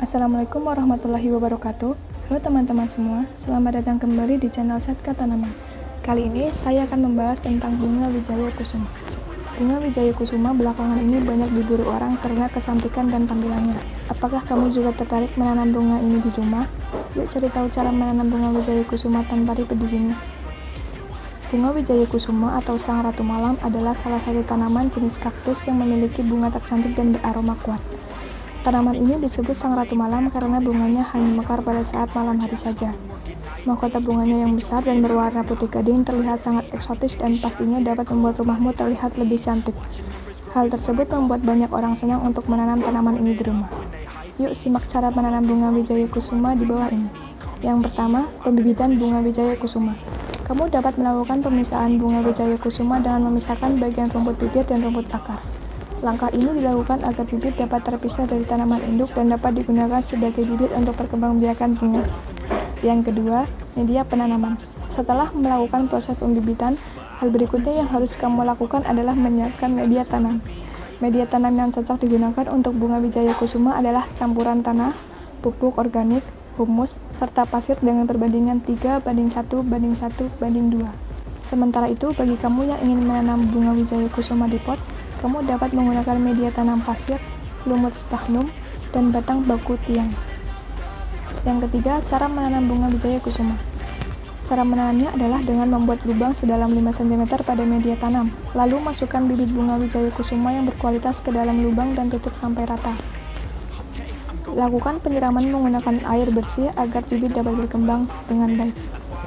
Assalamualaikum warahmatullahi wabarakatuh. Halo teman-teman semua, selamat datang kembali di channel Setka Tanaman. Kali ini saya akan membahas tentang bunga wijaya kusuma. Bunga wijaya kusuma belakangan ini banyak diburu orang karena kecantikan dan tampilannya. Apakah kamu juga tertarik menanam bunga ini di rumah? Yuk cari tahu cara menanam bunga wijaya kusuma tanpa ribet di sini. Bunga wijaya kusuma atau sang ratu malam adalah salah satu tanaman jenis kaktus yang memiliki bunga tercantik dan beraroma kuat. Tanaman ini disebut sang ratu malam karena bunganya hanya mekar pada saat malam hari saja. Mahkota bunganya yang besar dan berwarna putih gading terlihat sangat eksotis dan pastinya dapat membuat rumahmu terlihat lebih cantik. Hal tersebut membuat banyak orang senang untuk menanam tanaman ini di rumah. Yuk simak cara menanam bunga wijaya kusuma di bawah ini. Yang pertama, pembibitan bunga wijaya kusuma. Kamu dapat melakukan pemisahan bunga wijaya kusuma dengan memisahkan bagian rumput bibit dan rumput akar. Langkah ini dilakukan agar bibit dapat terpisah dari tanaman induk dan dapat digunakan sebagai bibit untuk perkembangbiakan bunga. Yang kedua, media penanaman. Setelah melakukan proses pembibitan, hal berikutnya yang harus kamu lakukan adalah menyiapkan media tanam. Media tanam yang cocok digunakan untuk bunga wijaya kusuma adalah campuran tanah, pupuk organik, humus, serta pasir dengan perbandingan 3:1:1:2. Sementara itu, bagi kamu yang ingin menanam bunga wijaya kusuma di pot, kamu dapat menggunakan media tanam pasir, lumut sphagnum, dan batang baku tiang. Yang ketiga, cara menanam bunga wijaya kusuma. Cara menanamnya adalah dengan membuat lubang sedalam 5 cm pada media tanam, lalu masukkan bibit bunga wijaya kusuma yang berkualitas ke dalam lubang dan tutup sampai rata. Lakukan penyiraman menggunakan air bersih agar bibit dapat berkembang dengan baik.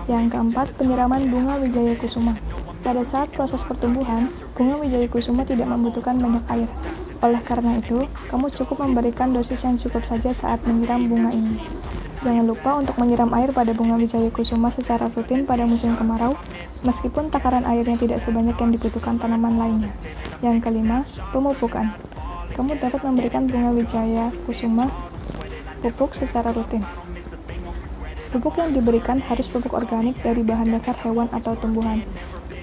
Yang keempat, penyiraman bunga wijaya kusuma. Pada saat proses pertumbuhan, bunga wijaya kusuma tidak membutuhkan banyak air. Oleh karena itu, kamu cukup memberikan dosis yang cukup saja saat menyiram bunga ini. Jangan lupa untuk menyiram air pada bunga wijaya kusuma secara rutin pada musim kemarau, meskipun takaran airnya tidak sebanyak yang dibutuhkan tanaman lainnya. Yang kelima, pemupukan. Kamu dapat memberikan bunga wijaya kusuma pupuk secara rutin. Pupuk yang diberikan harus pupuk organik dari bahan dasar hewan atau tumbuhan.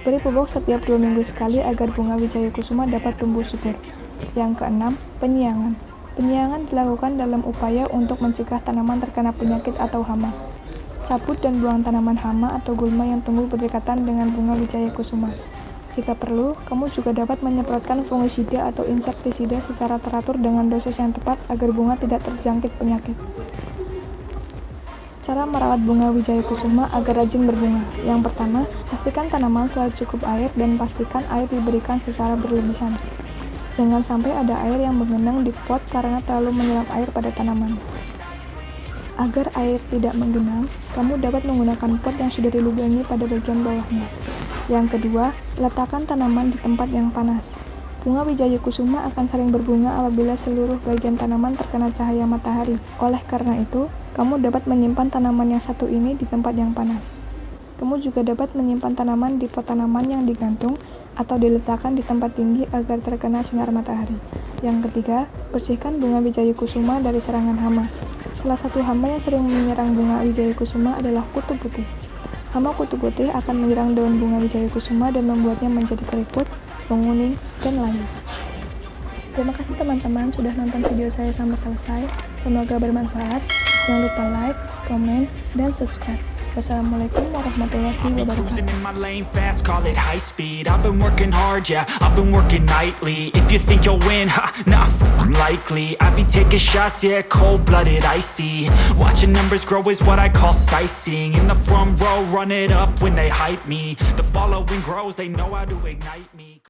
Beri pupuk setiap 2 minggu sekali agar bunga wijaya kusuma dapat tumbuh subur. Yang keenam, penyiangan. Penyiangan dilakukan dalam upaya untuk mencegah tanaman terkena penyakit atau hama. Cabut dan buang tanaman hama atau gulma yang tumbuh berdekatan dengan bunga wijaya kusuma. Jika perlu, kamu juga dapat menyemprotkan fungisida atau insektisida secara teratur dengan dosis yang tepat agar bunga tidak terjangkit penyakit. Cara merawat bunga wijaya kusuma agar rajin berbunga. Yang pertama, pastikan tanaman selalu cukup air dan pastikan air diberikan secara berlebihan. Jangan sampai ada air yang menggenang di pot karena terlalu menyiram air pada tanaman. Agar air tidak menggenang, kamu dapat menggunakan pot yang sudah dilubangi pada bagian bawahnya. Yang kedua, letakkan tanaman di tempat yang panas. Bunga wijaya kusuma akan sering berbunga apabila seluruh bagian tanaman terkena cahaya matahari. Oleh karena itu, kamu dapat menyimpan tanaman yang satu ini di tempat yang panas. Kamu juga dapat menyimpan tanaman di pot tanaman yang digantung atau diletakkan di tempat tinggi agar terkena sinar matahari. Yang ketiga, bersihkan bunga wijaya kusuma dari serangan hama. Salah satu hama yang sering menyerang bunga wijaya kusuma adalah kutu putih. Hama kutu putih akan menyerang daun bunga wijaya kusuma dan membuatnya menjadi keriput, menguning, dan layu. Terima kasih teman-teman sudah nonton video saya sampai selesai. Semoga bermanfaat. Jangan lupa like, komen, dan subscribe. Wassalamualaikum warahmatullahi wabarakatuh. Cruising in my lane fast, call it high speed. I've been working hard, yeah, I've been working nightly. If you think you'll win, nah, unlikely. I be taking shots, yeah, cold-blooded, icy. Watching numbers grow is what I call sightseeing. In the front row, run it up when they hype me. The following grows, they know how to ignite me.